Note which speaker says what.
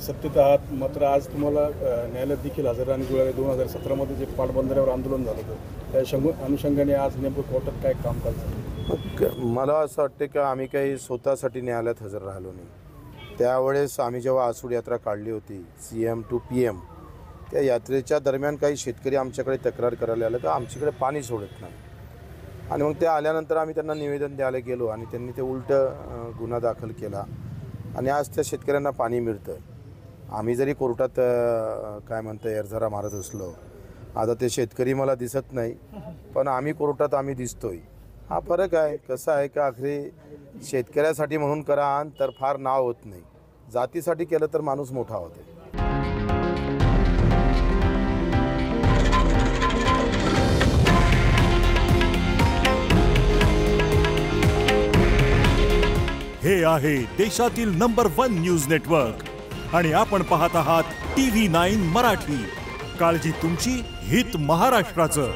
Speaker 1: सत्तेत आहात, मात्र आज तुम्हाला न्यायालयात देखील हजर राहण्याची वेळ आहे. 2017मध्ये जे पाटबंधाऱ्यावर आंदोलन झालं होतं त्या अनुषंगाने आज नेमकं कोर्टात काय कामकाज झालं?
Speaker 2: मला असं वाटतं की आम्ही काही स्वतःसाठी न्यायालयात हजर राहिलो नाही. त्यावेळेस आम्ही जेव्हा आसूड यात्रा काढली होती CM to PM, त्या यात्रेच्या दरम्यान काही शेतकरी आमच्याकडे तक्रार करायला आलं का आमच्याकडे पाणी सोडत नाही. आणि मग ते आल्यानंतर आम्ही त्यांना निवेदन द्यायला गेलो आणि त्यांनी ते उलटं गुन्हा दाखल केला आणि आज त्या शेतकऱ्यांना पाणी मिळतं. आम्ही जरी कोर्टात काय म्हणतं एरझारा मारत असलो, आता ते शेतकरी मला दिसत नाही, पण आम्ही कोर्टात आम्ही दिसतोय. हा फरक आहे. कसं आहे का आखरी शेतकऱ्यासाठी म्हणून करा तर फार नाव होत नाही, जातीसाठी केलं तर माणूस मोठा होतो.
Speaker 3: हे आहे देशातील नंबर 1 न्यूज नेटवर्क आणि आपण पाहत आहात TV9 मराठी. काळजी तुमची, हित महाराष्ट्राचं.